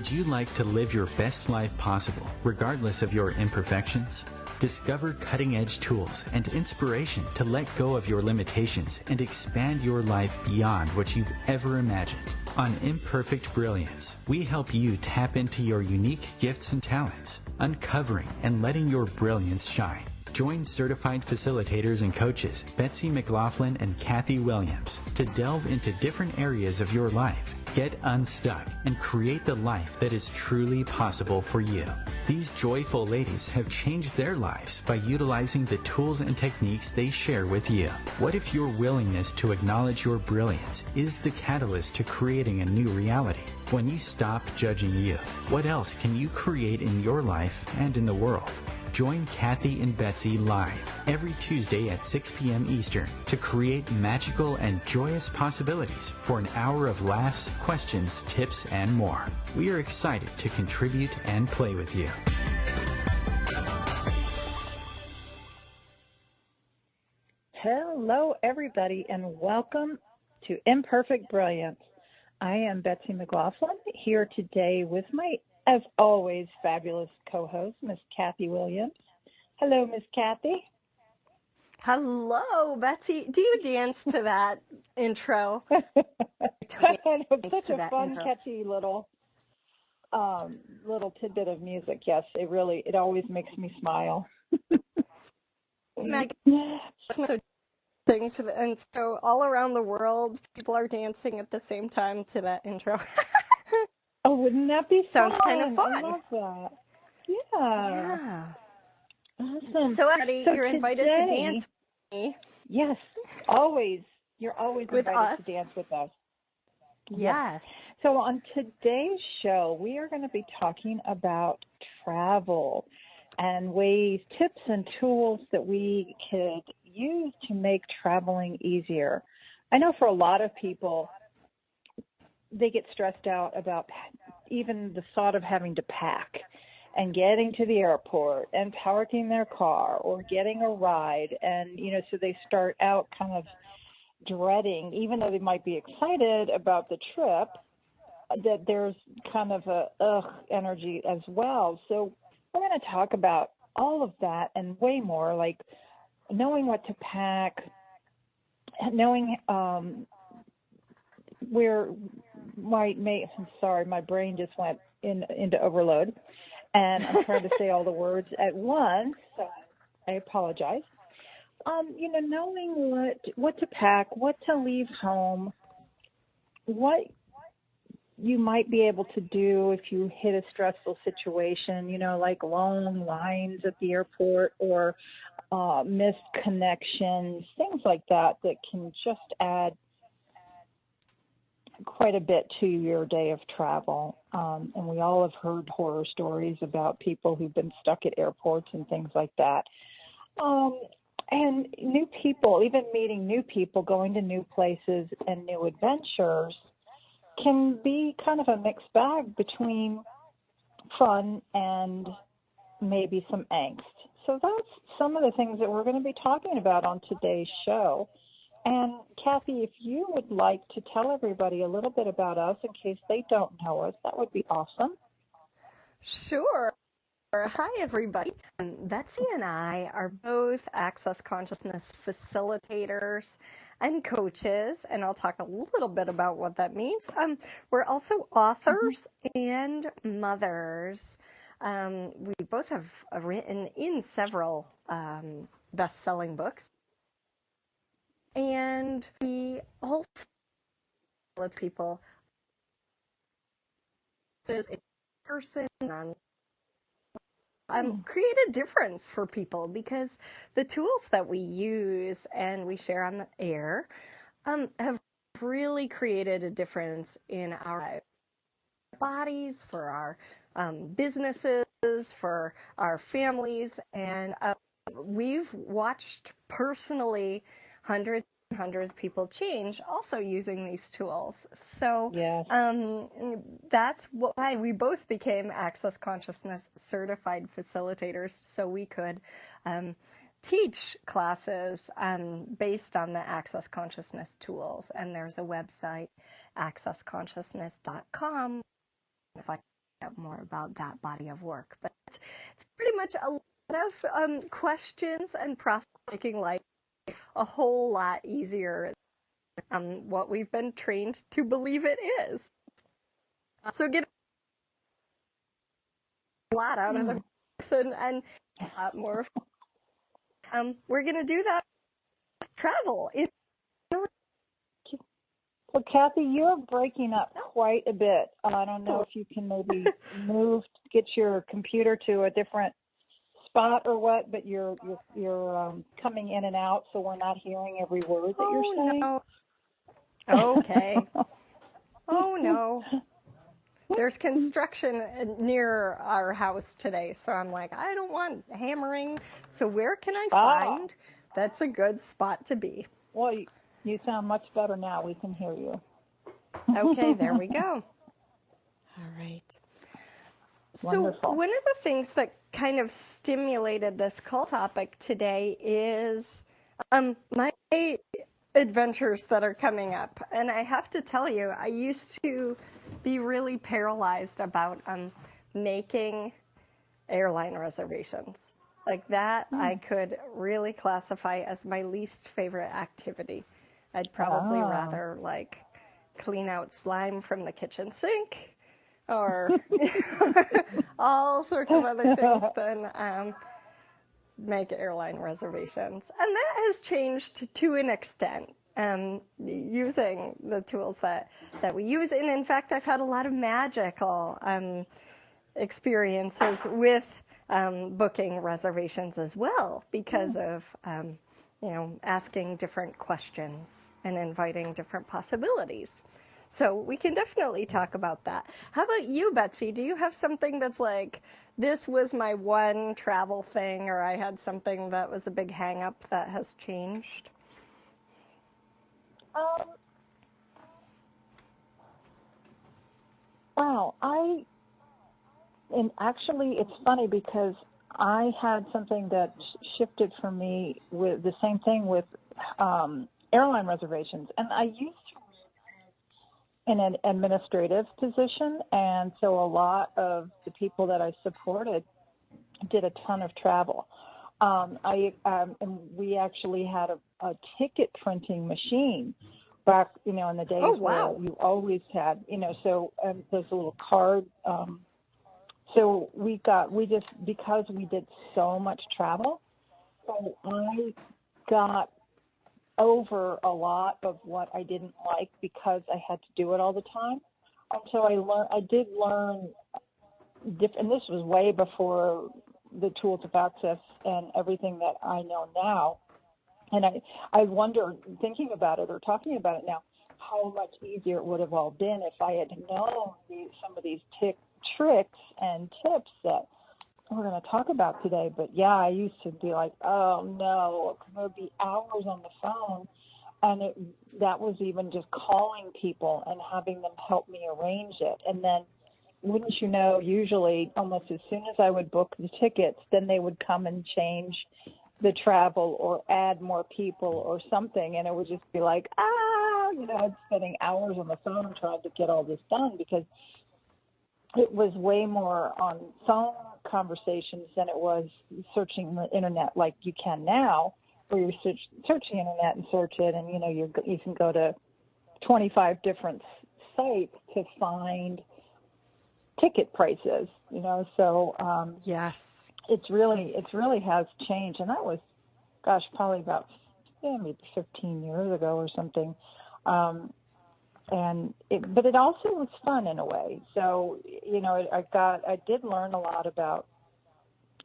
Would you like to live your best life possible, regardless of your imperfections? Discover cutting-edge tools and inspiration to let go of your limitations and expand your life beyond what you've ever imagined. On Imperfect Brilliance, we help you tap into your unique gifts and talents, uncovering and letting your brilliance shine. Join certified facilitators and coaches Betsy McLaughlin and Kathy Williams to delve into different areas of your life, get unstuck, and create the life that is truly possible for you. These joyful ladies have changed their lives by utilizing the tools and techniques they share with you. What if your willingness to acknowledge your brilliance is the catalyst to creating a new reality? When you stop judging you, what else can you create in your life and in the world? Join Kathy and Betsy live every Tuesday at 6 p.m. Eastern to create magical and joyous possibilities for an hour of laughs, questions, tips, and more. We are excited to contribute and play with you. Hello, everybody, and welcome to Imperfect Brilliance. I am Betsy McLaughlin here today with my, as always, fabulous co-host, Miss Kathy Williams. Hello, Miss Kathy. Hello, Betsy. Do you dance to that intro? It's such a fun, catchy little tidbit of music. Yes, it always makes me smile. And so all around the world, people are dancing at the same time to that intro. Oh, wouldn't that be Sounds kind of fun. I love that. Yeah. Awesome. So, Eddie, you're invited to dance with me. Yes, always. You're always with invited us. To dance with us. Yes. So on today's show, we are going to be talking about travel and ways, tips, and tools that we could use to make traveling easier. I know for a lot of people, they get stressed out about even the thought of having to pack and getting to the airport and parking their car or getting a ride. And, so they start out kind of dreading, even though they might be excited about the trip, that there's kind of a energy as well. So we're going to talk about all of that and way more, like knowing what to pack, knowing where I'm sorry, my brain just went into overload, and I'm trying to say all the words at once, so I apologize. Knowing what to pack, what to leave home, what you might be able to do if you hit a stressful situation, like long lines at the airport or missed connections, things like that can just add quite a bit to your day of travel. And we all have heard horror stories about people who've been stuck at airports and things like that. And new people, even meeting new people, going to new places and new adventures can be kind of a mixed bag between fun and maybe some angst. So that's some of the things that we're going to be talking about on today's show. And Kathy, if you would like to tell everybody a little bit about us in case they don't know us, that would be awesome. Sure. Hi, everybody. Betsy and I are both Access Consciousness facilitators and coaches, and I'll talk a little bit about what that means. We're also authors and mothers. We both have written in several best-selling books. And we also with people as a person create a difference for people, because the tools that we use and we share on the air have really created a difference in our bodies, for our businesses, for our families, and we've watched personally hundreds and hundreds of people change also using these tools. So yes. That's why we both became Access Consciousness certified facilitators, so we could teach classes based on the Access Consciousness tools. And there's a website, accessconsciousness.com. Find out more about that body of work. But it's pretty much a lot of questions and process making life a whole lot easier than what we've been trained to believe it is. So get a lot out of the person and a lot more. We're going to do that with travel. Well, Kathy, you're breaking up quite a bit. I don't know if you can maybe get your computer to a different spot or what, but you're coming in and out, so we're not hearing every word that you're saying. No. Okay. Oh, no. There's construction near our house today, so I'm like, I don't want hammering. So where can I find that's a good spot to be? Well, you sound much better now. We can hear you. Okay, there we go. All right. Wonderful. So one of the things that kind of stimulated this call topic today is my adventures that are coming up. And I have to tell you, I used to be really paralyzed about making airline reservations. Like that, I could really classify as my least favorite activity. I'd probably rather like clean out slime from the kitchen sink or all sorts of other things than make airline reservations. And that has changed to an extent, using the tools that we use. And in fact, I've had a lot of magical experiences with booking reservations as well because of asking different questions and inviting different possibilities. So we can definitely talk about that. How about you, Betsy? Do you have something that's like, this was my one travel thing, or I had something that was a big hang up that has changed? Wow, and actually it's funny because I had something that shifted for me with the same thing with airline reservations. And I used to work in an administrative position, and so a lot of the people that I supported did a ton of travel. And we actually had a ticket printing machine back, in the days where you always had, so there's a little card. So because we did so much travel, so I got over a lot of what I didn't like because I had to do it all the time. And so I did learn and this was way before the tools of access and everything that I know now. And I wonder, thinking about it or talking about it now, how much easier it would have all been if I had known some of these tricks and tips that we're going to talk about today. But yeah, I used to be like, oh no, there would be hours on the phone. And that was even just calling people and having them help me arrange it. And then, wouldn't you know, usually almost as soon as I would book the tickets, then they would come and change the travel or add more people or something. And it would just be like, I'm spending hours on the phone trying to get all this done because it was way more on phone conversations than it was searching the internet like you can now, where you search the internet and search it, and you can go to 25 different sites to find ticket prices. So yes, it's really has changed, and that was, probably about maybe 15 years ago or something. But it also was fun in a way. So, I did learn a lot about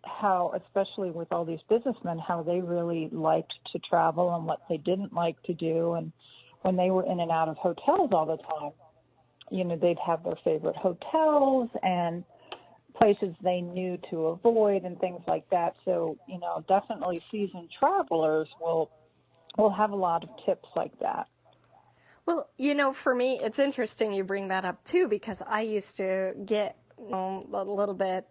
how, especially with all these businessmen, how they really liked to travel and what they didn't like to do. And when they were in and out of hotels all the time, they'd have their favorite hotels and places they knew to avoid and things like that. So, definitely seasoned travelers will have a lot of tips like that. Well, for me, it's interesting you bring that up too, because I used to get a little bit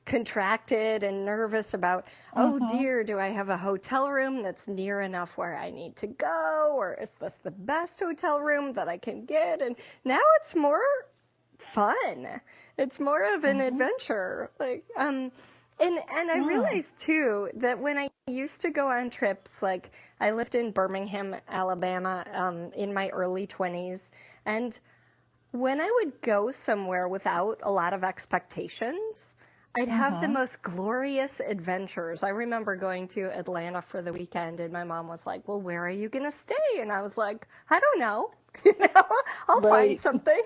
contracted and nervous about, oh dear, do I have a hotel room that's near enough where I need to go? Or is this the best hotel room that I can get? And now it's more fun. It's more of an adventure. And I realized too that when I used to go on trips, like I lived in Birmingham, Alabama, in my early 20s, and when I would go somewhere without a lot of expectations, I'd have the most glorious adventures. I remember going to Atlanta for the weekend, and my mom was like, "Well, where are you going to stay?" And I was like, "I don't know. I'll find something."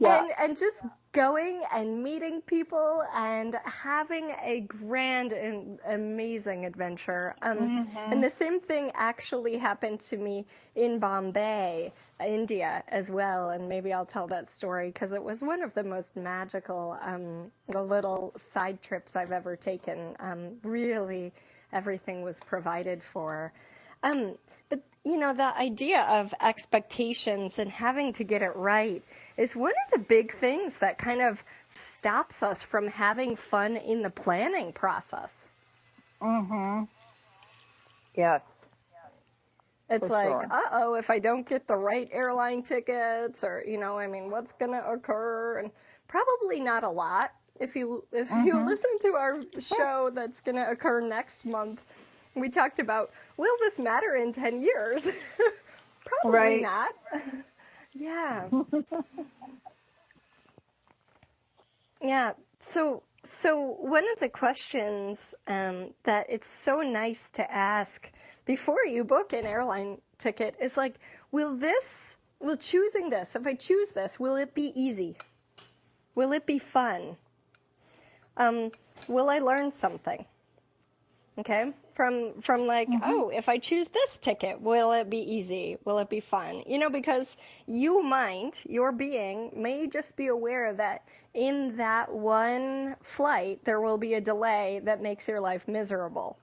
And just going and meeting people and having a grand and amazing adventure. And the same thing actually happened to me in Bombay, India as well. And maybe I'll tell that story because it was one of the most magical little side trips I've ever taken. Really, everything was provided for. But, the idea of expectations and having to get it right is one of the big things that kind of stops us from having fun in the planning process. Yes. It's like, if I don't get the right airline tickets or, what's going to occur? And probably not a lot. If you listen to our show that's going to occur next month, we talked about, will this matter in 10 years? Probably not. Yeah. Yeah. So one of the questions that it's so nice to ask before you book an airline ticket is like, will choosing this, if I choose this, will it be easy? Will it be fun? Will I learn something? Okay, from like, if I choose this ticket, will it be easy? Will it be fun? Because your being may just be aware that in that one flight, there will be a delay that makes your life miserable.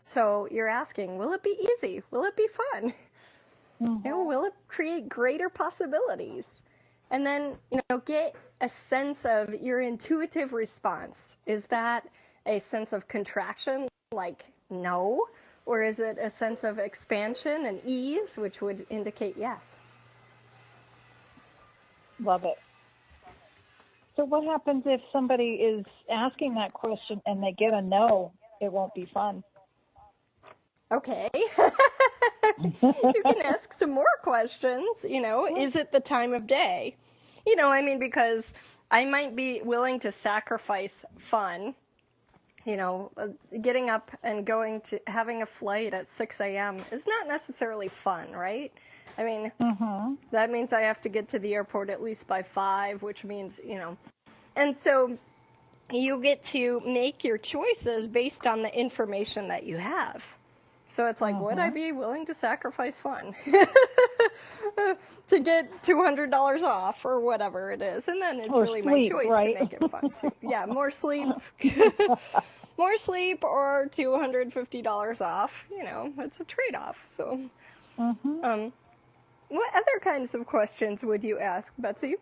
So you're asking, will it be easy? Will it be fun? Will it create greater possibilities? And then, get a sense of your intuitive response. Is that a sense of contraction, like no? Or is it a sense of expansion and ease, which would indicate yes? Love it. So what happens if somebody is asking that question and they get a no? It won't be fun. Okay. You can ask some more questions, is it the time of day? Because I might be willing to sacrifice fun, getting up and going to having a flight at 6 a.m. is not necessarily fun, right? That means I have to get to the airport at least by 5, which means, and so you get to make your choices based on the information that you have. So it's like, would I be willing to sacrifice fun to get $200 off or whatever it is? And then it's really my choice to make it fun too. Yeah, more sleep, or $250 off. It's a trade-off. So, what other kinds of questions would you ask, Betsy?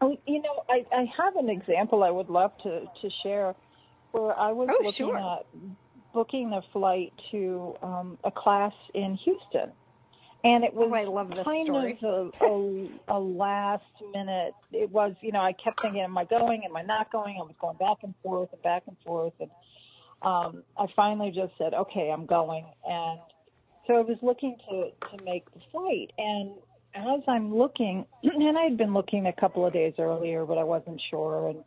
I have an example I would love to share where I was looking at booking a flight to a class in Houston. And it was I love this kind story. of a last minute. It was, I kept thinking, am I going? Am I not going? I was going back and forth. And I finally just said, okay, I'm going. And so I was looking to make the flight. And as I'm looking, and I had been looking a couple of days earlier, but I wasn't sure. And,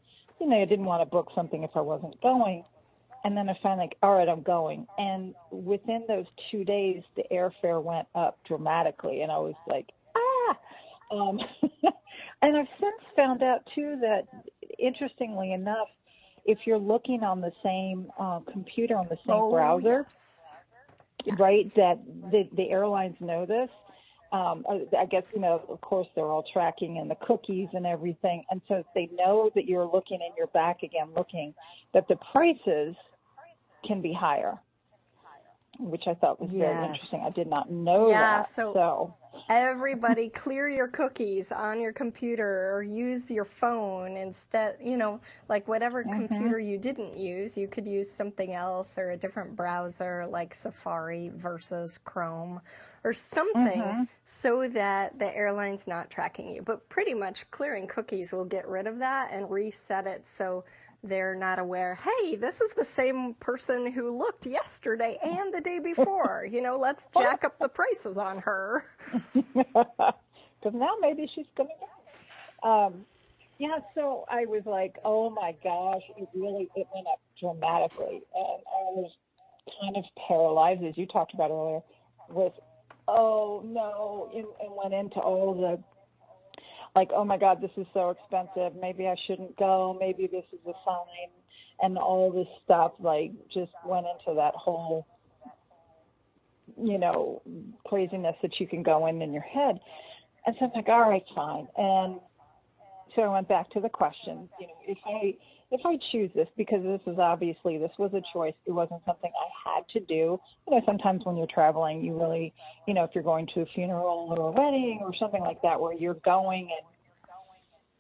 I didn't want to book something if I wasn't going. And then I finally, all right, I'm going. And within those 2 days, the airfare went up dramatically. And I was like, And I've since found out, too, that interestingly enough, if you're looking on the same computer, on the same browser, yes. Right, that the airlines know this. I guess, of course, they're all tracking and the cookies and everything. And so they know that you're looking and you're back again looking, that the prices can be higher, which I thought was very interesting. I did not know that. So Everybody clear your cookies on your computer or use your phone instead, like whatever computer you didn't use, you could use something else or a different browser like Safari versus Chrome or something so that the airline's not tracking you. But pretty much clearing cookies will get rid of that and reset it so they're not aware, hey, this is the same person who looked yesterday and the day before. Let's jack up the prices on her. Because now maybe she's coming back. Yeah, so I was like, oh my gosh, it went up dramatically. And I was kind of paralyzed, as you talked about earlier, with, oh no, and went into all the, like, oh my God, this is so expensive. Maybe I shouldn't go. Maybe this is a sign. And all this stuff, like, just went into that whole, craziness that you can go in your head. And so I'm like, all right, fine. And so I went back to the question, if I choose this, because this was a choice. It wasn't something I had to do. Sometimes when you're traveling, you really, if you're going to a funeral or a wedding or something like that, where you're going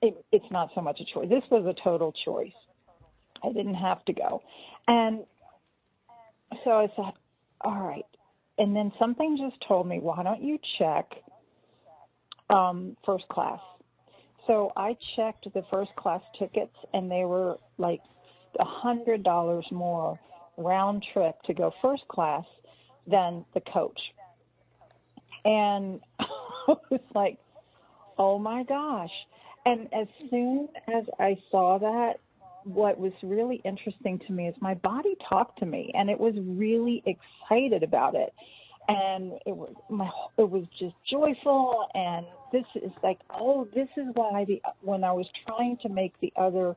and it's not so much a choice. This was a total choice. I didn't have to go. And so I thought, all right. And then something just told me, why don't you check first class? So I checked the first class tickets, and they were like $100 more round trip to go first class than the coach. And I was like, oh my gosh. And as soon as I saw that, what was really interesting to me is my body talked to me, and it was really excited about it. And it was just joyful, and this is like, oh, this is why when I was trying to make the other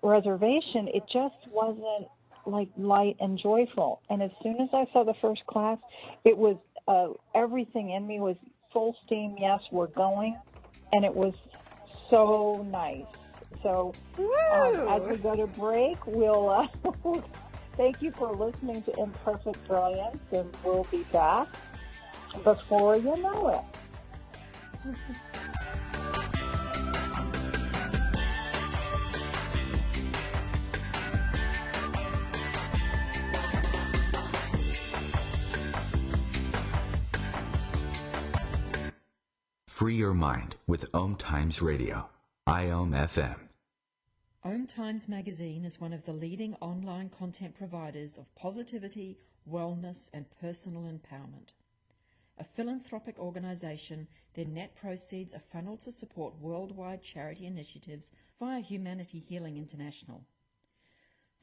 reservation, it just wasn't like light and joyful. And as soon as I saw the first class, it was everything in me was full steam. Yes, we're going, and it was so nice. So as we go to break, we'll thank you for listening to Imperfect Brilliance, and we'll be back before you know it. Free your mind with OMTimes Radio, IOM FM. OMTimes magazine is one of the leading online content providers of positivity, wellness, and personal empowerment. A philanthropic organization, their net proceeds are funneled to support worldwide charity initiatives via Humanity Healing International.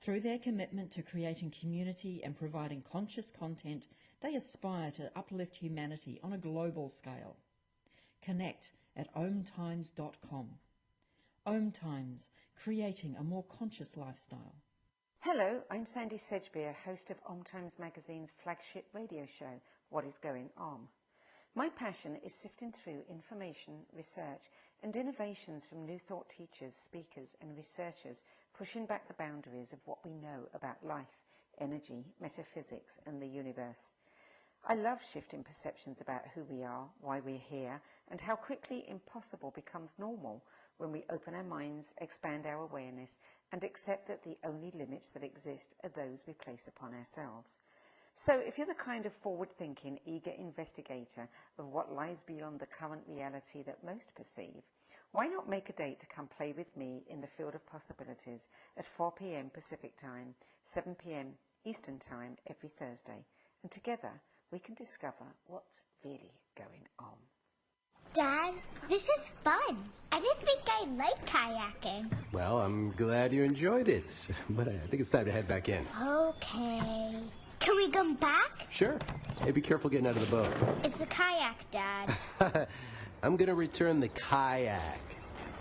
Through their commitment to creating community and providing conscious content, they aspire to uplift humanity on a global scale. Connect at omtimes.com. OMTimes, creating a more conscious lifestyle. Hello, I'm Sandy Sedgbeer, host of OMTimes Magazine's flagship radio show, What is Going On? My passion is sifting through information, research, and innovations from new thought teachers, speakers, and researchers, pushing back the boundaries of what we know about life, energy, metaphysics, and the universe. I love shifting perceptions about who we are, why we're here, and how quickly impossible becomes normal when we open our minds, expand our awareness, and accept that the only limits that exist are those we place upon ourselves. So if you're the kind of forward-thinking, eager investigator of what lies beyond the current reality that most perceive, why not make a date to come play with me in the field of possibilities at 4 p.m. Pacific Time, 7 p.m. Eastern Time every Thursday, and together we can discover what's really going on. Dad, this is fun. I didn't think I liked kayaking. Well, I'm glad you enjoyed it, but I think it's time to head back in. Okay. Can we come back? Sure. Hey, be careful getting out of the boat. It's a kayak, Dad. I'm going to return the kayak.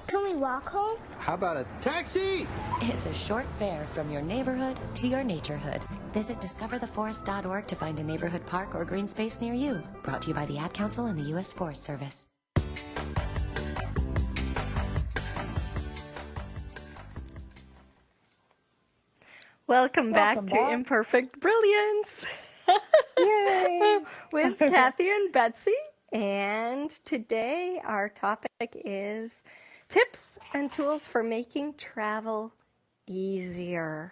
Can we walk home? How about a taxi? It's a short fare from your neighborhood to your naturehood. Visit discovertheforest.org to find a neighborhood park or green space near you. Brought to you by the Ad Council and the U.S. Forest Service. Welcome back to Imperfect Brilliance. Yay! With Kathy and Betsy. And today our topic is tips and tools for making travel easier.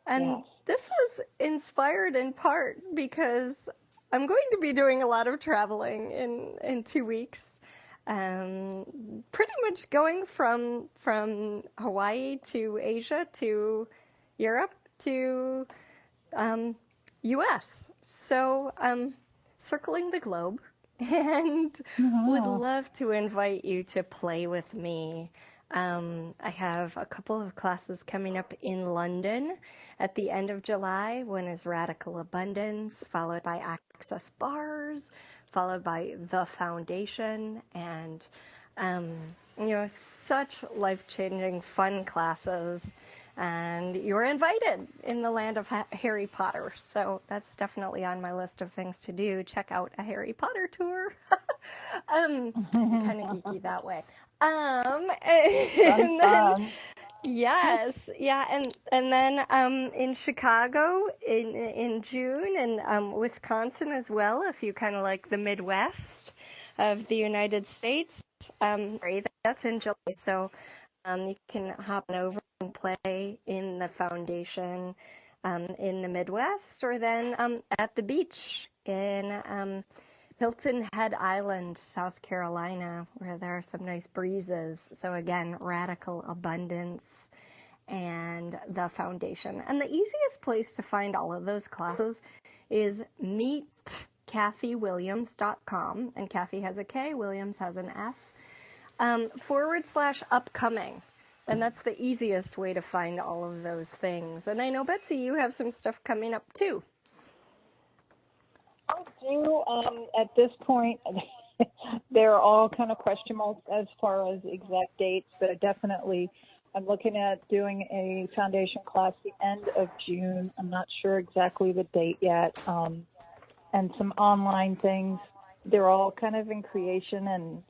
And this was inspired in part because I'm going to be doing a lot of traveling in 2 weeks. Pretty much going from Hawaii to Asia to Europe to US. So circling the globe, and would love to invite you to play with me. I have a couple of classes coming up in London at the end of July. One is Radical Abundance, followed by Access Bars, followed by The Foundation, and such life-changing, fun classes. And you're invited in the land of Harry Potter. So that's definitely on my list of things to do. Check out a Harry Potter tour. Kind of geeky that way. And then, yes, yeah, and then in Chicago in June, and Wisconsin as well, if you kind of like the Midwest of the United States. That's in July, so you can hop on over and play in the foundation in the Midwest, or then at the beach in Hilton Head Island, South Carolina, where there are some nice breezes. So again, Radical Abundance and the Foundation. And the easiest place to find all of those classes is meetkathywilliams.com, and Kathy has a K, Williams has an S, /upcoming. And that's the easiest way to find all of those things. And I know, Betsy, you have some stuff coming up too. I do. At this point, they're all kind of question marks as far as exact dates, but I'm looking at doing a foundation class the end of June. I'm not sure exactly the date yet. And some online things. They're all kind of in creation, and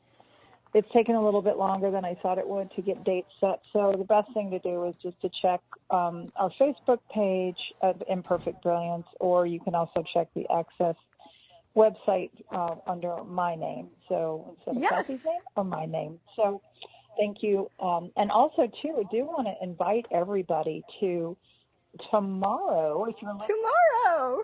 it's taken a little bit longer than I thought it would to get dates set. So the best thing to do is just to check our Facebook page of Imperfect Brilliance, or you can also check the Access website under my name. So instead of Kathy's name, or my name. So thank you. And also, too, I do want to invite everybody to tomorrow. If you're tomorrow!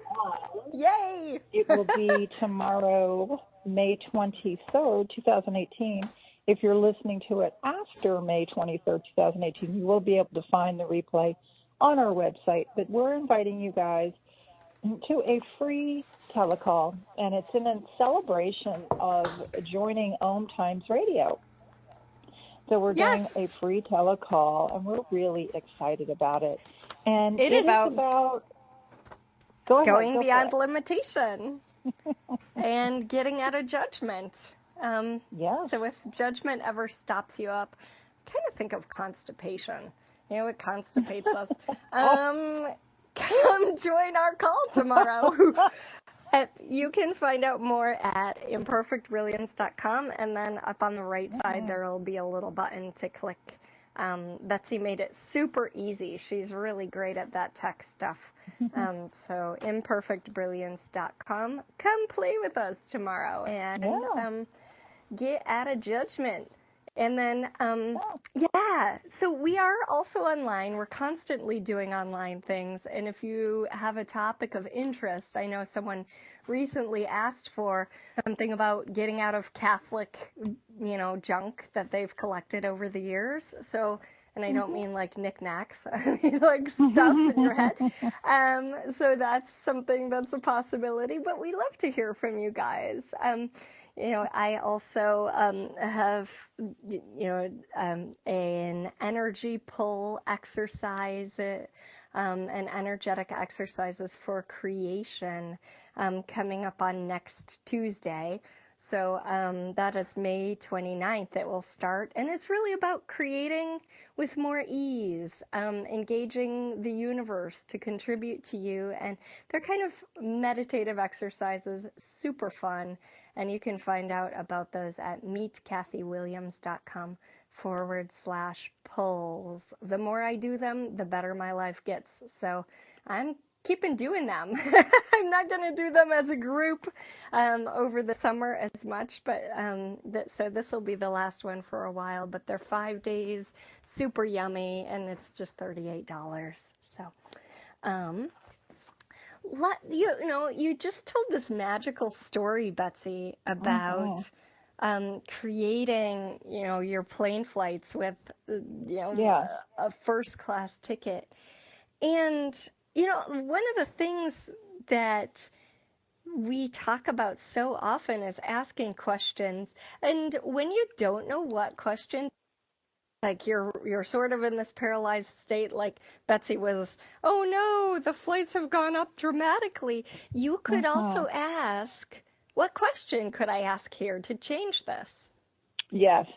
Yay! It will be tomorrow, May 23rd, 2018. If you're listening to it after May 23rd, 2018, you will be able to find the replay on our website. But we're inviting you guys to a free telecall, and it's in a celebration of joining OMTimes Radio. So we're doing a free telecall, and we're really excited about it. And it is about going beyond limitation and getting out of judgment. So if judgment ever stops you up, kind of think of constipation. You know, it constipates us. Come join our call tomorrow. You can find out more at imperfectbrilliance.com, and then up on the right side there will be a little button to click. Betsy made it super easy. She's really great at that tech stuff. So imperfectbrilliance.com. Come play with us tomorrow and get out of judgment. And then, so we are also online. We're constantly doing online things. And if you have a topic of interest, I know someone recently asked for something about getting out of Catholic, junk that they've collected over the years. So, and I don't mean like knickknacks, I mean like stuff in your head. So that's something that's a possibility, but we love to hear from you guys. I also have, an energy pull exercise, and energetic exercises for creation coming up on next Tuesday. So that is May 29th. It will start, and it's really about creating with more ease, engaging the universe to contribute to you, and they're kind of meditative exercises, super fun, and you can find out about those at meetkathywilliams.com/pulls. The more I do them, the better my life gets. So I'm keeping doing them. I'm not going to do them as a group over the summer as much, but so this will be the last one for a while. But they're 5 days, super yummy, and it's just $38. So, you just told this magical story, Betsy, about creating, your plane flights with, a first class ticket. And, one of the things that we talk about so often is asking questions. And when you don't know what question, like you're sort of in this paralyzed state, like Betsy was, oh no, the flights have gone up dramatically. You could also ask, what question could I ask here to change this? Yes.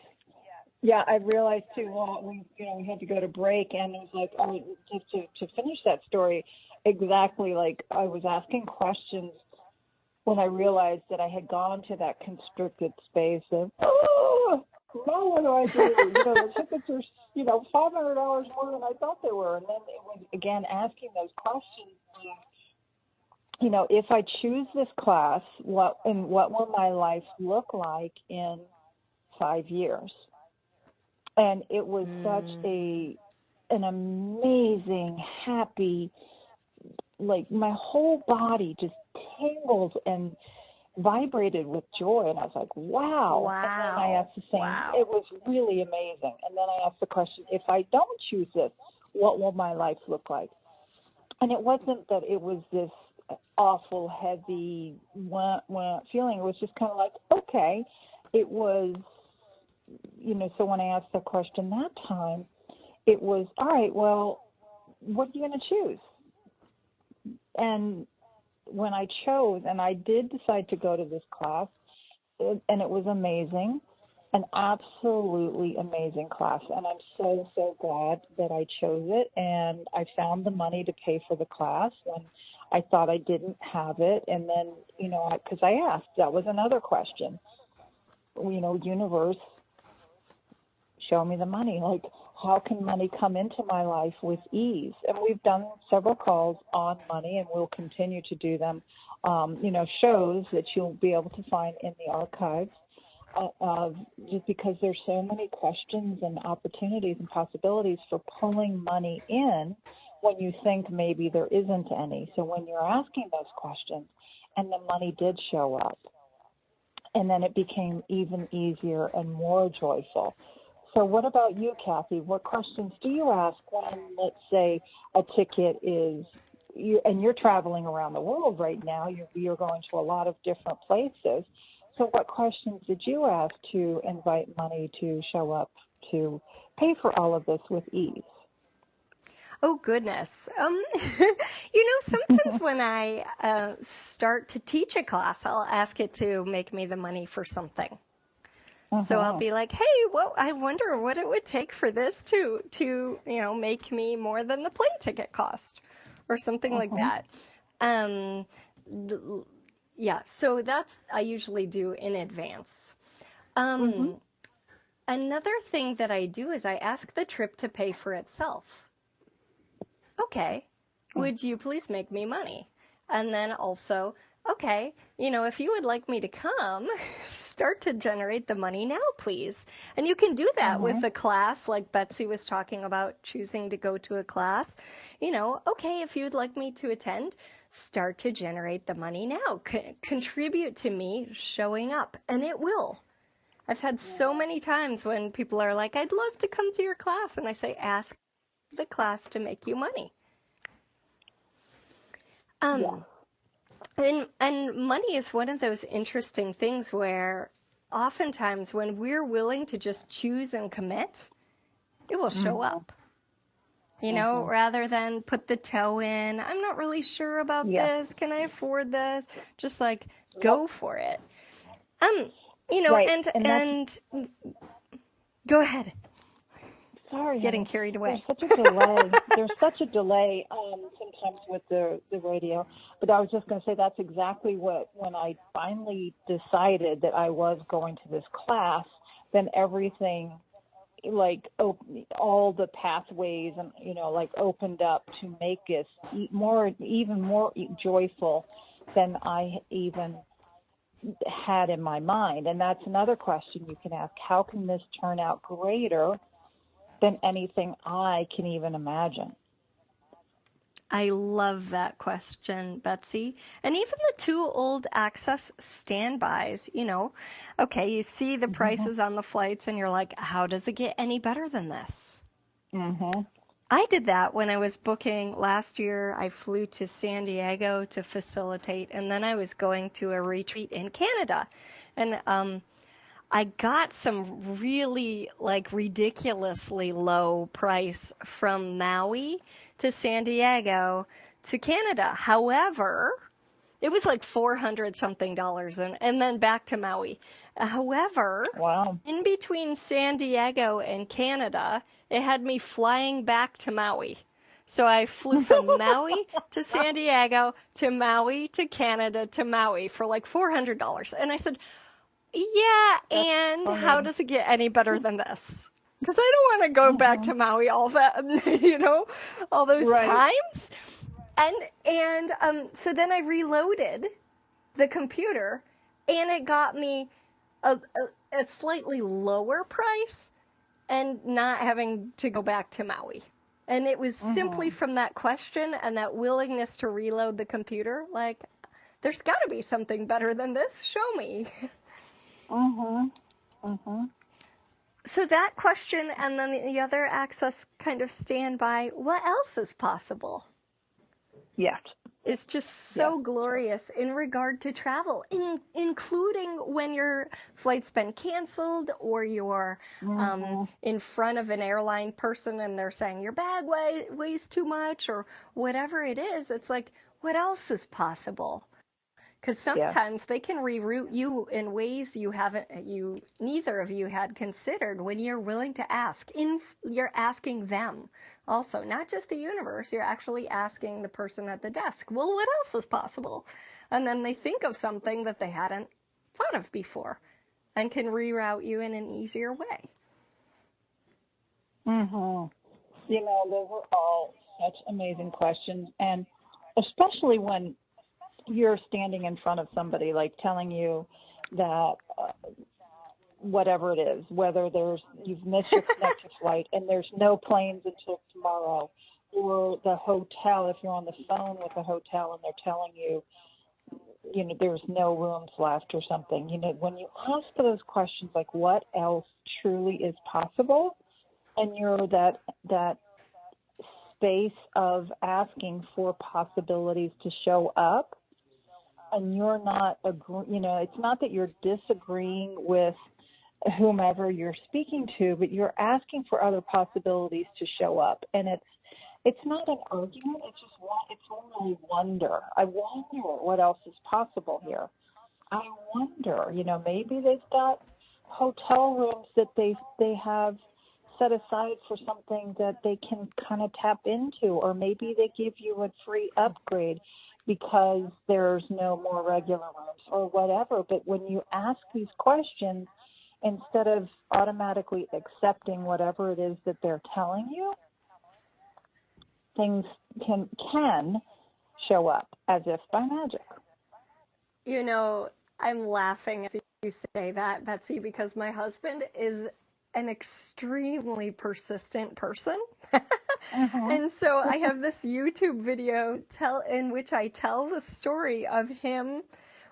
Yeah, I realized too. Well, we had to go to break, and it was like, just to finish that story, exactly like I was asking questions when I realized that I had gone to that constricted space of, now what do I do? The tickets are, $500 more than I thought they were, and then it was again asking those questions. If I choose this class, what will my life look like in 5 years? And it was such an amazing, happy, like my whole body just tingled and vibrated with joy. And I was like, wow. And then I asked the same, it was really amazing. And then I asked the question, if I don't choose this, what will my life look like? And it wasn't that it was this awful, heavy feeling. It was just kind of like, okay. It was, so when I asked the question that time, it was, all right, well, what are you going to choose? And when I chose, and I did decide to go to this class, and it was amazing, an absolutely amazing class. And I'm so, so glad that I chose it. And I found the money to pay for the class when I thought I didn't have it. And then, because I asked, that was another question, universe, show me the money. Like, how can money come into my life with ease? And we've done several calls on money, and we'll continue to do them, shows that you'll be able to find in the archives, just because there's so many questions and opportunities and possibilities for pulling money in when you think maybe there isn't any. So when you're asking those questions and the money did show up, and then it became even easier and more joyful. So what about you, Kathy? What questions do you ask when, let's say, a ticket is, and you're traveling around the world right now, you're going to a lot of different places. So what questions did you ask to invite money to show up to pay for all of this with ease? Oh, goodness. Sometimes when I start to teach a class, I'll ask it to make me the money for something. So I'll be like, hey, well, I wonder what it would take for this to make me more than the plane ticket cost or something like that. Yeah, so that's I usually do in advance. Another thing that I do is I ask the trip to pay for itself. Okay, would you please make me money? And then also, okay, if you would like me to come, start to generate the money now, please. And you can do that with a class like Betsy was talking about, choosing to go to a class. Okay, if you'd like me to attend, start to generate the money now. Contribute to me showing up, and it will. I've had so many times when people are like, I'd love to come to your class. And I say, ask the class to make you money. And money is one of those interesting things where oftentimes when we're willing to just choose and commit, it will show up. Rather than put the toe in, I'm not really sure about this. Can I afford this? Just like go for it. Right. And go ahead. Sorry, getting carried away. There's such a delay. There's such a delay sometimes with the radio. But I was just going to say that's exactly when I finally decided that I was going to this class, then everything, like all the pathways and like opened up to make us even more joyful than I even had in my mind. And that's another question you can ask: how can this turn out greater than anything I can even imagine? I love that question, Betsy. And even the 2 old access standbys, okay, you see the prices on the flights and you're like, how does it get any better than this? I did that when I was booking last year. I flew to San Diego to facilitate, and then I was going to a retreat in Canada. And I got some really ridiculously low price from Maui to San Diego to Canada. However, it was like $400 something and then back to Maui. However, wow. In between San Diego and Canada, it had me flying back to Maui. So I flew from Maui to San Diego to Maui to Canada to Maui for like $400. And I said, yeah, and how does it get any better than this? Because I don't want to go back to Maui all that, all those times. And so then I reloaded the computer, and it got me a slightly lower price and not having to go back to Maui. And it was simply from that question and that willingness to reload the computer, like, there's got to be something better than this. Show me. So that question and then the other access kind of standby, what else is possible? Yes. It's just so glorious in regard to travel, including when your flight's been canceled or you're in front of an airline person and they're saying your bag weighs too much or whatever it is. It's like, what else is possible? Because sometimes they can reroute you in ways neither of you had considered when you're willing to ask. You're asking them also, not just the universe. You're actually asking the person at the desk, well, what else is possible? And then they think of something that they hadn't thought of before and can reroute you in an easier way. Those are all such amazing questions. And especially when you're standing in front of somebody like telling you that whatever it is, whether you've missed your connecting flight and there's no planes until tomorrow, or the hotel, if you're on the phone with the hotel and they're telling you, there's no rooms left or something. When you ask those questions like what else truly is possible, and you're that space of asking for possibilities to show up, and you're not, it's not that you're disagreeing with whomever you're speaking to, but you're asking for other possibilities to show up. And it's not an argument. It's only wonder. I wonder what else is possible here. I wonder, maybe they've got hotel rooms that they have set aside for something that they can kind of tap into, or maybe they give you a free upgrade because there's no more regular rooms or whatever. But when you ask these questions, instead of automatically accepting whatever it is that they're telling you, things can show up as if by magic. I'm laughing as you say that, Betsy, because my husband is an extremely persistent person. And so I have this YouTube video in which I tell the story of him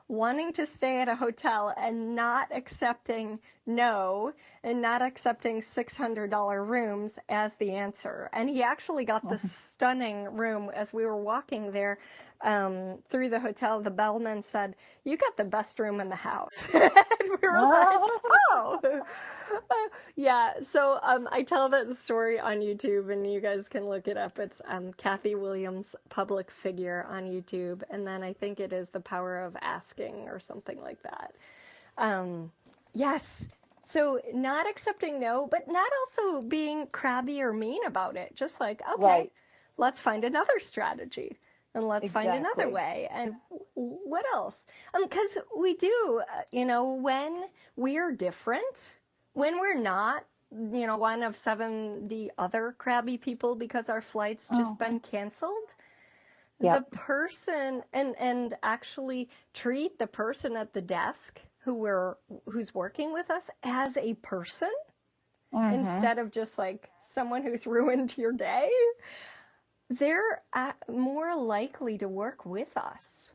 wanting to stay at a hotel and not accepting no and not accepting $600 rooms as the answer. And he actually got this stunning room as we were walking there through the hotel. The bellman said, "You got the best room in the house." And we were like, oh. Yeah, so I tell that story on YouTube, and you guys can look it up. It's Kathy Williams, Public Figure on YouTube, and then I think it is The Power of Asking or something like that. Yes, so not accepting no, but not also being crabby or mean about it. Just like, okay, let's find another strategy. And let's find another way. And what else? Because we do, when we're different, when we're not one of 70 other crabby people because our flight's just been canceled. Yep. The person, and actually treat the person at the desk who's working with us as a person instead of just like someone who's ruined your day, they're more likely to work with us.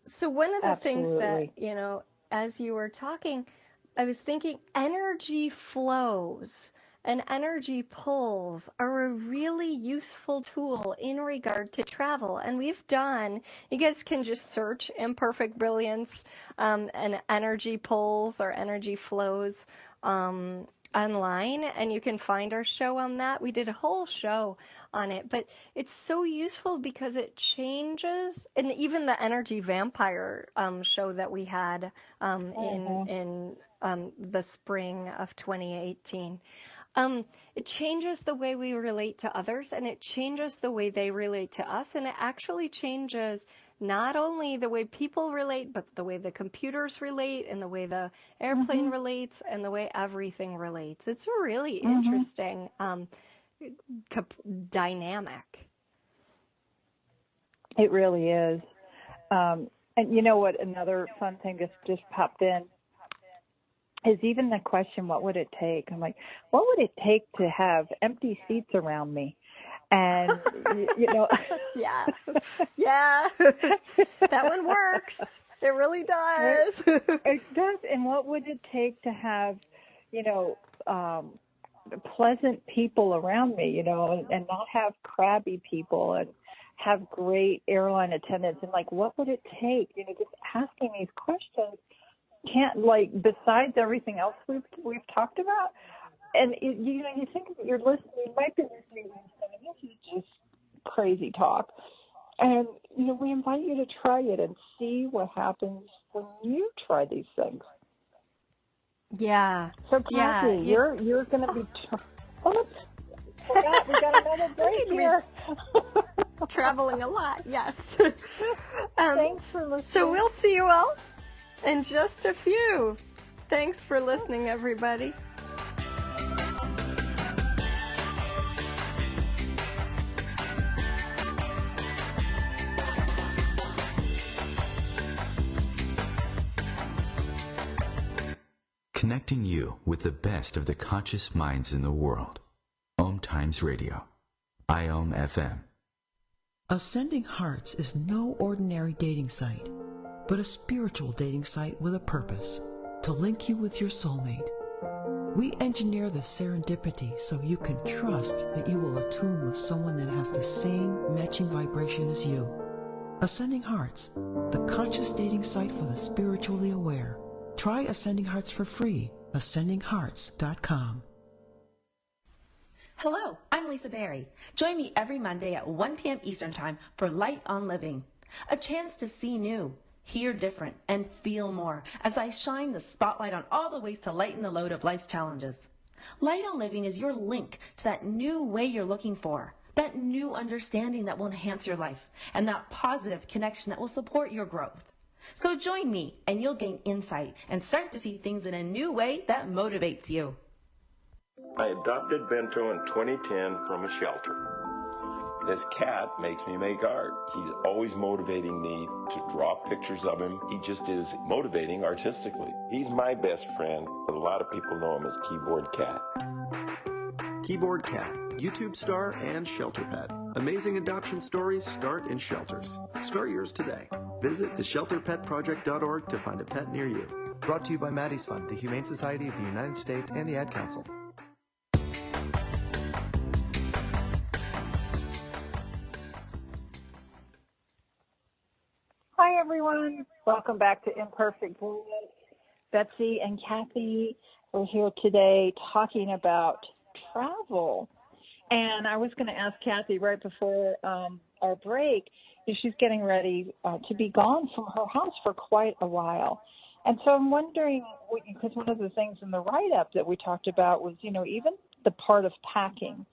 So one of the things that, as you were talking, I was thinking energy flows and energy pulls are a really useful tool in regard to travel. And you guys can just search imperfect brilliance and energy pulls or energy flows online, and you can find our show on that. We did a whole show on it, but it's so useful because it changes, and even the energy vampire show that we had in the spring of 2018. It changes the way we relate to others, and it changes the way they relate to us, and it actually changes not only the way people relate, but the way the computers relate, and the way the airplane relates, and the way everything relates. It's a really interesting dynamic. It really is. And you know what? Another fun thing just popped in is even the question, what would it take? I'm like, what would it take to have empty seats around me? And, Yeah, that one works. It really does. It does. And what would it take to have, pleasant people around me, and not have crabby people and have great airline attendants? And like, what would it take? Just asking these questions besides everything else we've talked about. And you think you're listening, you might be listening to this, and this is just crazy talk. And we invite you to try it and see what happens when you try these things. Yeah. So Kathy, you're going to be. We got another break here. Traveling a lot, yes. Thanks for listening. So we'll see you all in just a few. Thanks for listening, everybody. Connecting you with the best of the conscious minds in the world. OMTimes Radio. IOM FM. Ascending Hearts is no ordinary dating site, but a spiritual dating site with a purpose, to link you with your soulmate. We engineer the serendipity so you can trust that you will attune with someone that has the same matching vibration as you. Ascending Hearts, the conscious dating site for the spiritually aware. Try Ascending Hearts for free. AscendingHearts.com. Hello, I'm Lisa Berry. Join me every Monday at 1 p.m. Eastern Time for Light on Living. A chance to see new, hear different, and feel more as I shine the spotlight on all the ways to lighten the load of life's challenges. Light on Living is your link to that new way you're looking for, that new understanding that will enhance your life, and that positive connection that will support your growth. So join me and you'll gain insight and start to see things in a new way that motivates you. I adopted Bento in 2010 from a shelter. This cat makes me make art. He's always motivating me to draw pictures of him. He just is motivating artistically. He's my best friend, but a lot of people know him as Keyboard Cat. Keyboard Cat, YouTube star and shelter pet. Amazing adoption stories start in shelters. Start yours today. Visit theshelterpetproject.org to find a pet near you. Brought to you by Maddie's Fund, the Humane Society of the United States, and the Ad Council. Hi, everyone. Welcome back to Imperfect Brilliance. Betsy and Kathy are here today talking about travel. And I was going to ask Kathy right before our break if she's getting ready to be gone from her house for quite a while. And so I'm wondering, because one of the things in the write-up that we talked about was, even the part of packing.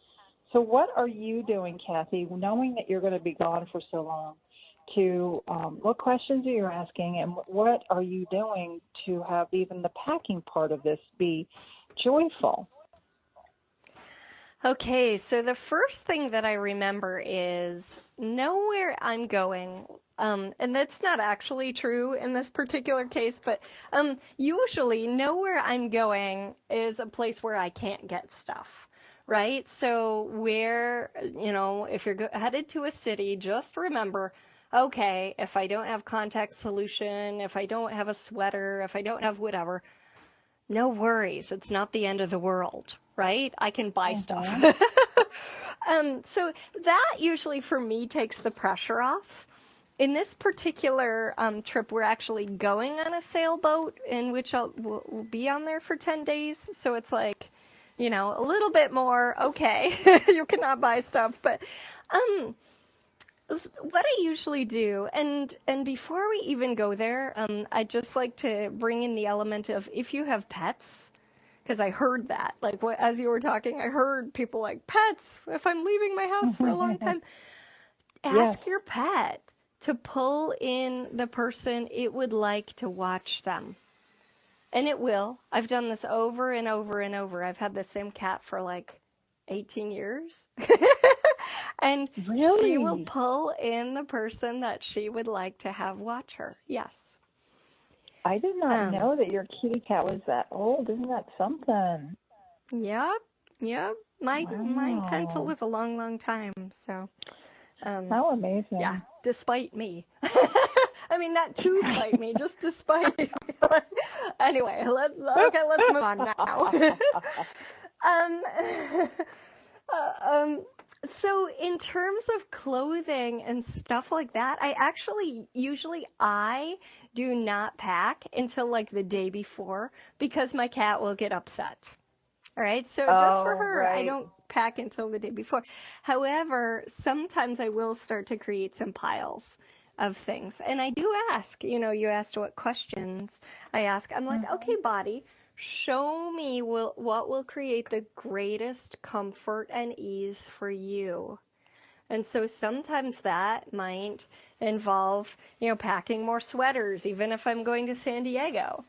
So what are you doing, Kathy, knowing that you're going to be gone for so long? to what questions are you asking and what are you doing to have even the packing part of this be joyful? Okay, so the first thing that I remember is know where I'm going. And that's not actually true in this particular case, but usually know where I'm going is a place where I can't get stuff, right? So where, if you're headed to a city, just remember, okay, if I don't have contact solution, if I don't have a sweater, if I don't have whatever, no worries. It's not the end of the world, right? I can buy stuff. So that usually for me takes the pressure off. In this particular trip, we're actually going on a sailboat in which we'll be on there for 10 days. So it's like, a little bit more, okay, you cannot buy stuff. But what I usually do, and before we even go there, I just like to bring in the element of if you have pets, because I heard that, like as you were talking, I heard people like pets. If I'm leaving my house for a long time, ask your pet to pull in the person it would like to watch them. And it will. I've done this over and over and over. I've had the same cat for like 18 years. And really? She will pull in the person that she would like to have watch her. Yes. I did not know that your kitty cat was that old. Isn't that something? Yep. Mine tend to live a long, long time. So. How amazing. Yeah, despite me. I mean, not to spite me, just despite me. Anyway, let's move on now. So in terms of clothing and stuff like that, usually I do not pack until like the day before because my cat will get upset. All right, so just for her, right. I don't pack until the day before. However, sometimes I will start to create some piles of things. And I do ask, you asked what questions I ask. I'm like, okay, body, show me what will create the greatest comfort and ease for you. And so sometimes that might involve, packing more sweaters, even if I'm going to San Diego.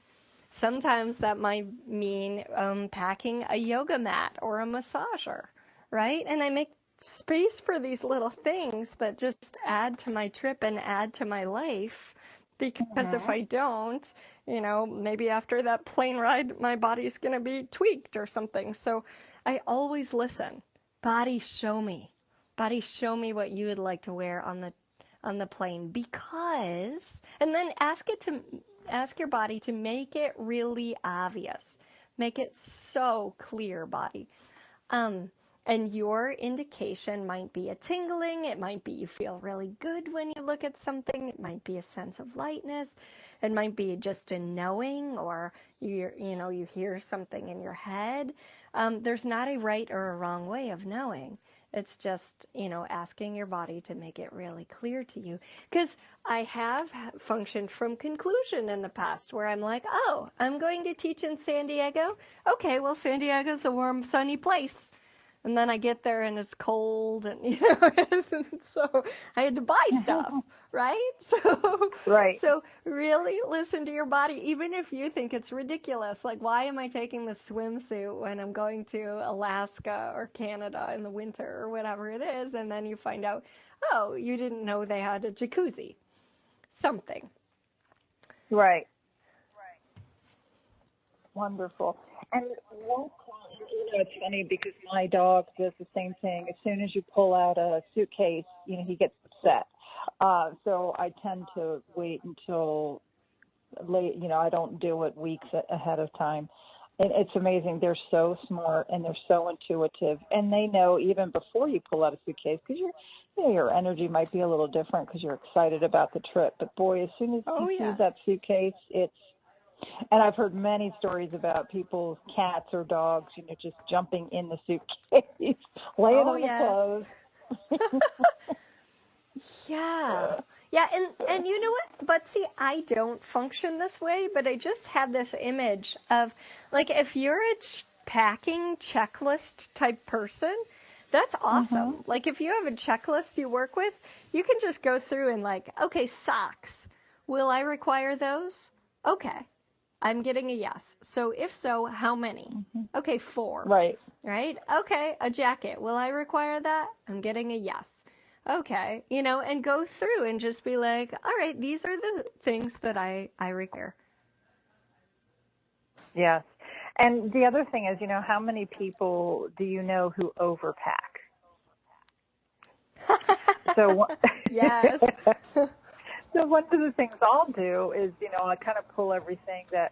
Sometimes that might mean packing a yoga mat or a massager, right? And I make space for these little things that just add to my trip and add to my life. Because if I don't, maybe after that plane ride, my body's going to be tweaked or something. So I always listen. Body, show me. Body, show me what you would like to wear on the plane. Because, and then ask your body to make it really obvious. Make it so clear, body. And your indication might be a tingling. It might be you feel really good when you look at something. It might be a sense of lightness. It might be just a knowing, or you hear something in your head. There's not a right or a wrong way of knowing. It's just, asking your body to make it really clear to you. Because I have functioned from conclusion in the past where I'm like, oh, I'm going to teach in San Diego. Okay, well, San Diego's a warm, sunny place. And then I get there and it's cold and, so I had to buy stuff, right? So really listen to your body, even if you think it's ridiculous. Like, why am I taking this swimsuit when I'm going to Alaska or Canada in the winter or whatever it is? And then you find out, oh, you didn't know they had a jacuzzi. Something. Right. Wonderful. And it's funny because my dog does the same thing. As soon as you pull out a suitcase, he gets upset. So I tend to wait until late. I don't do it weeks ahead of time. And it's amazing. They're so smart and they're so intuitive, and they know even before you pull out a suitcase, because your energy might be a little different because you're excited about the trip. But boy, as soon as you see that suitcase, and I've heard many stories about people's cats or dogs, just jumping in the suitcase, laying on the clothes. Yeah, and you know what, Betsy, I don't function this way, but I just had this image of, like, if you're a packing checklist type person, That's awesome. Like if you have a checklist you work with, you can just go through and like, okay, socks. Will I require those? Okay. I'm getting a yes. So if so, how many? Okay, 4. Right. Right? Okay, a jacket. Will I require that? I'm getting a yes. Okay, and go through and just be like, all right, these are the things that I require. Yes. And the other thing is, how many people do you know who overpack? So yes. So one of the things I'll do is, I kind of pull everything that,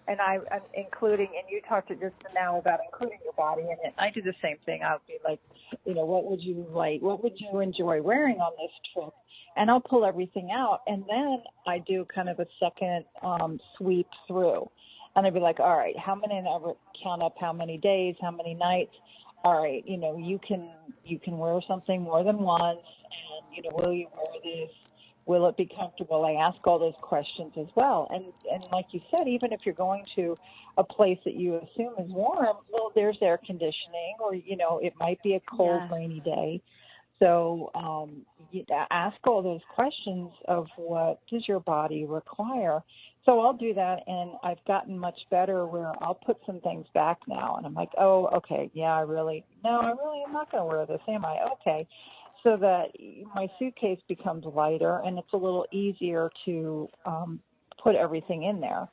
and I'm including, and you talked just now about including your body in it. I do the same thing. I'll be like, what would you like? What would you enjoy wearing on this trip? And I'll pull everything out, and then I do kind of a second sweep through. And I'd be like, all right, how many, and I would count up how many days, how many nights. All right, you can wear something more than once, and, will you wear this? Will it be comfortable? I ask all those questions as well. And like you said, even if you're going to a place that you assume is warm, well, there's air conditioning, or, it might be a cold, rainy day. So ask all those questions of what does your body require. So I'll do that, and I've gotten much better where I'll put some things back now. And I'm like, oh, okay, yeah, I really am not going to wear this, am I? Okay. So that my suitcase becomes lighter, and it's a little easier to put everything in there.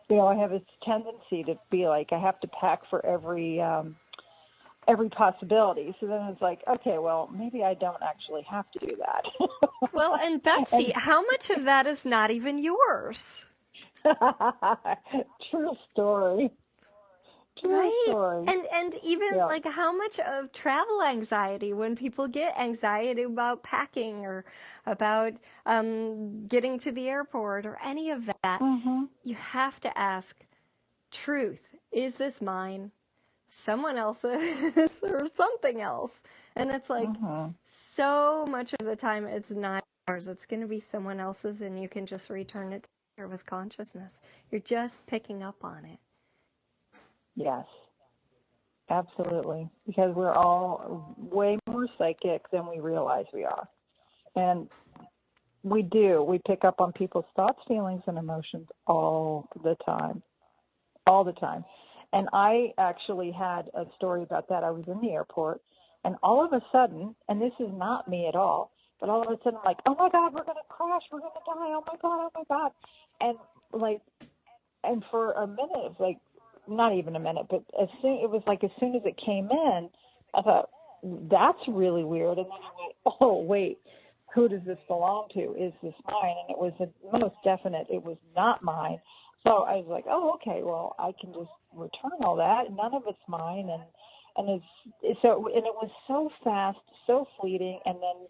I have this tendency to be like, I have to pack for every possibility. So then it's like, okay, well, maybe I don't actually have to do that. Well, and Betsy, how much of that is not even yours? True story. Right. And even like how much of travel anxiety, when people get anxiety about packing or about getting to the airport or any of that, you have to ask, truth, is this mine? Someone else's or something else? And it's like so much of the time it's not yours. It's going to be someone else's, and you can just return it to her with consciousness. You're just picking up on it. Yes, absolutely. Because we're all way more psychic than we realize we are. And we do. We pick up on people's thoughts, feelings, and emotions all the time. All the time. And I actually had a story about that. I was in the airport, and all of a sudden, and this is not me at all, but all of a sudden, like, oh my God, we're going to crash, we're going to die, oh my God. And for a minute, it's like, not even a minute, but as soon as it came in, I thought, that's really weird. And then I went, oh, wait, who does this belong to? Is this mine? And it was most definite it was not mine. So I was like, oh, okay, well, I can just return all that. None of it's mine. And it was so fast, so fleeting. And then,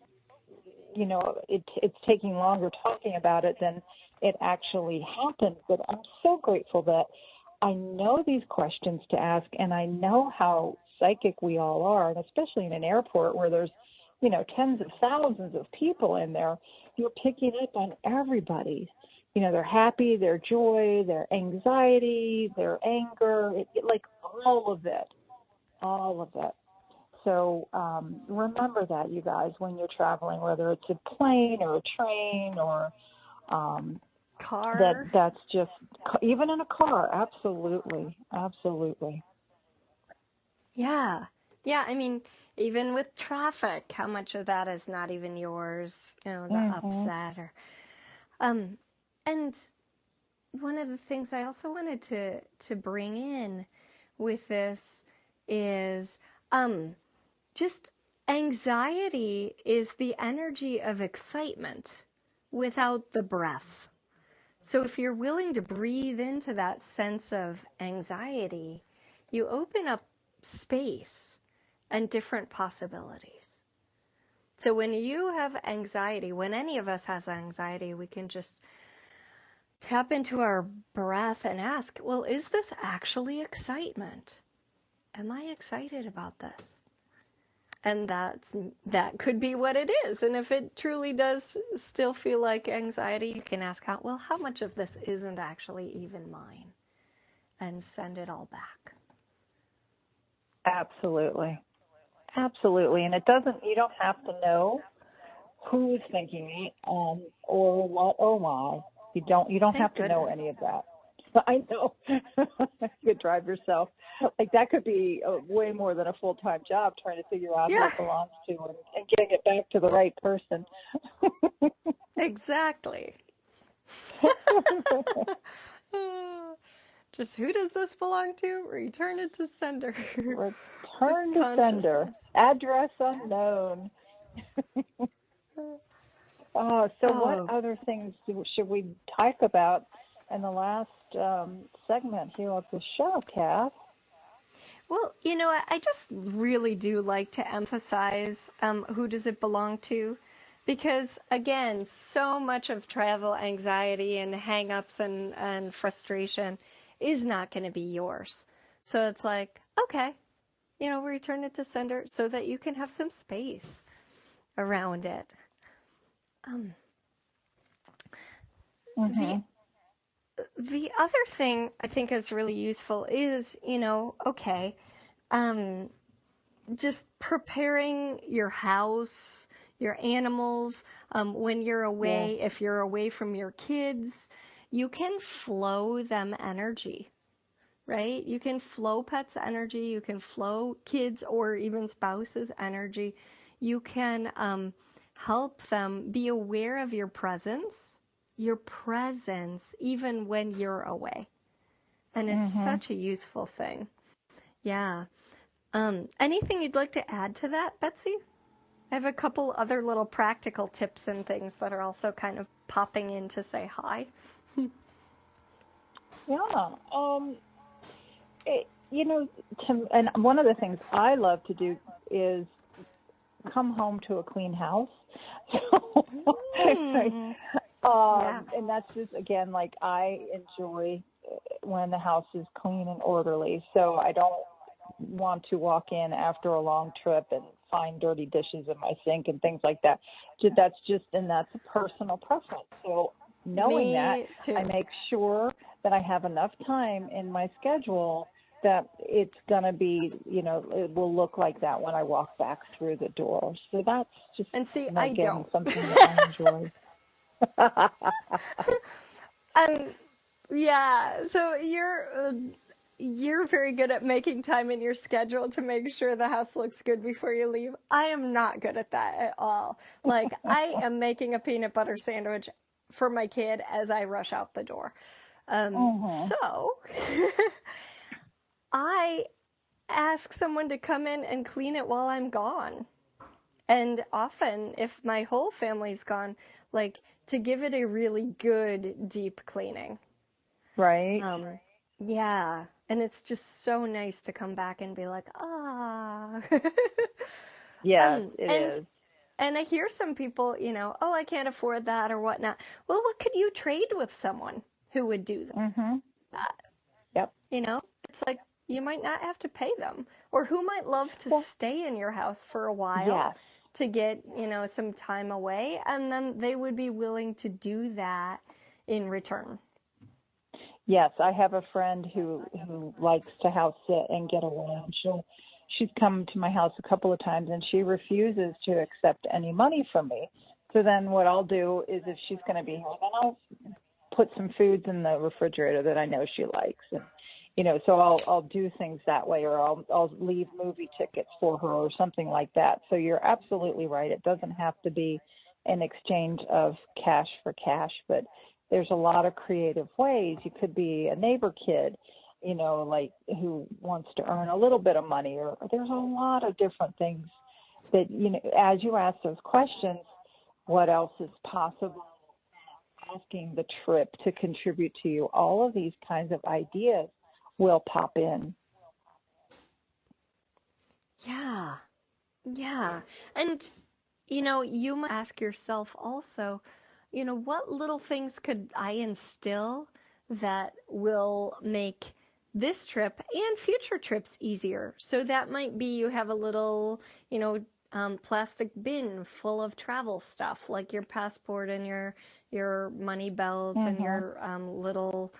it's taking longer talking about it than it actually happened. But I'm so grateful that I know these questions to ask, and I know how psychic we all are, and especially in an airport where there's, tens of thousands of people in there, you're picking up on everybody. Their happy, their joy, their anxiety, their anger, like all of it. So remember that, you guys, when you're traveling, whether it's a plane or a train or car. That's just, even in a car, absolutely. Yeah. I mean, even with traffic, how much of that is not even yours? The upset or, and one of the things I also wanted to bring in with this is, just anxiety is the energy of excitement without the breath. So if you're willing to breathe into that sense of anxiety, you open up space and different possibilities. So when you have anxiety, when any of us has anxiety, we can just tap into our breath and ask, well, is this actually excitement? Am I excited about this? And that could be what it is. And if it truly does still feel like anxiety, you can ask, how much of this isn't actually even mine? And send it all back. Absolutely. Absolutely. And you don't have to know who's thinking it, or what or why. You don't Thank have to know goodness. any of that. I know. You could drive yourself. Like that could be way more than a full-time job, trying to figure out who it belongs to and getting it back to the right person. Exactly. Just who does this belong to? Return it to sender. Return to sender. Address unknown. What other things should we talk about in the last segment here of the show, Kath? Well, I just really do like to emphasize who does it belong to, because again, so much of travel anxiety and hang-ups and frustration is not going to be yours. So it's like, okay, return it to sender so that you can have some space around it. The other thing I think is really useful is, just preparing your house, your animals, when you're away. Yeah. If you're away from your kids, you can flow them energy, right? You can flow pets' energy. You can flow kids or even spouses' energy. You can help them be aware of your presence even when you're away. And it's such a useful thing. Yeah. Anything you'd like to add to that, Betsy? I have a couple other little practical tips and things that are also kind of popping in to say hi. Yeah. And one of the things I love to do is come home to a clean house. And that's just, again, like I enjoy when the house is clean and orderly. So I don't want to walk in after a long trip and find dirty dishes in my sink and things like that. That's a personal preference. So knowing that, I make sure that I have enough time in my schedule that it's going to be, it will look like that when I walk back through the door. So that's just, I don't. Something that I enjoy. Yeah, so you're very good at making time in your schedule to make sure the house looks good before you leave. I am not good at that at all. Like, I am making a peanut butter sandwich for my kid as I rush out the door. So I ask someone to come in and clean it while I'm gone. And often, if my whole family's gone, like, to give it a really good deep cleaning. Right. Yeah. And it's just so nice to come back and be like, Yes, it is. And I hear some people, I can't afford that or whatnot. Well, what could you trade with someone who would do that? Yep. It's like you might not have to pay them. Or who might love to stay in your house for a while to get, some time away. And then they would be willing to do that in return. Yes, I have a friend who likes to house sit and get away. And she's come to my house a couple of times, and she refuses to accept any money from me. So then what I'll do is, if she's going to be here, then I'll put some foods in the refrigerator that I know she likes, and so I'll do things that way, or I'll leave movie tickets for her or something like that. So you're absolutely right. It doesn't have to be an exchange of cash for cash, but there's a lot of creative ways. You could be a neighbor kid, like who wants to earn a little bit of money, or there's a lot of different things that, as you ask those questions, what else is possible, asking the trip to contribute to you, all of these kinds of ideas will pop in. Yeah. And, you might ask yourself also, what little things could I instill that will make this trip and future trips easier? So that might be you have a little, plastic bin full of travel stuff, like your passport and your money belt and your little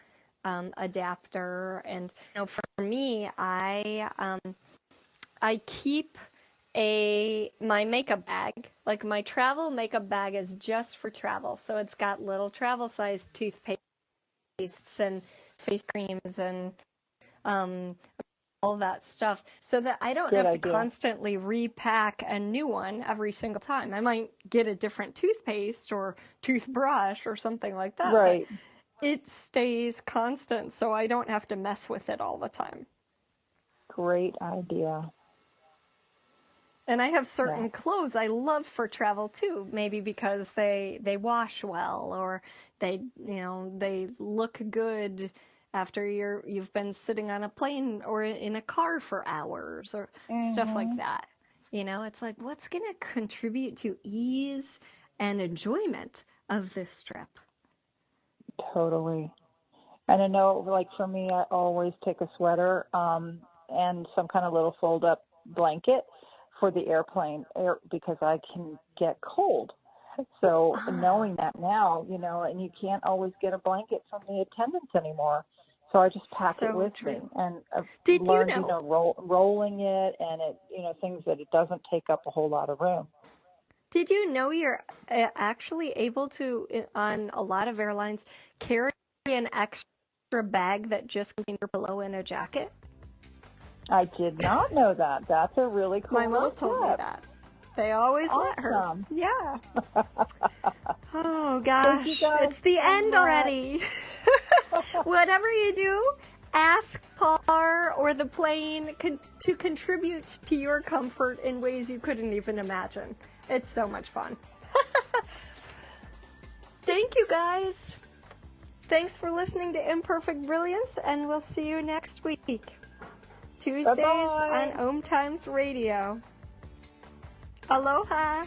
adapter. And for me, I keep my makeup bag. Like my travel makeup bag is just for travel. So it's got little travel size toothpastes and face creams and all that stuff, so that I don't have to constantly repack a new one every single time. I might get a different toothpaste or toothbrush or something like that. Right. But it stays constant, so I don't have to mess with it all the time. Great idea. And I have certain clothes I love for travel too, maybe because they wash well, or they look good after you've been sitting on a plane or in a car for hours, or stuff like that. It's like, what's going to contribute to ease and enjoyment of this trip? Totally. And I know, like for me, I always take a sweater and some kind of little fold-up blanket for the airplane because I can get cold. So knowing that now, and you can't always get a blanket from the attendants anymore. So I just pack it with me, and I've learned, rolling it, and it, things that it doesn't take up a whole lot of room. Did you know you're actually able to, on a lot of airlines, carry an extra bag that just contains your pillow and a jacket? I did not know that. That's a really cool My mom told me that. They always let her. Yeah. Oh, gosh. It's the end already. Whatever you do, ask car or the plane to contribute to your comfort in ways you couldn't even imagine. It's so much fun. Thank you, guys. Thanks for listening to Imperfect Brilliance, and we'll see you next week. Tuesdays on OMTimes Radio. Aloha.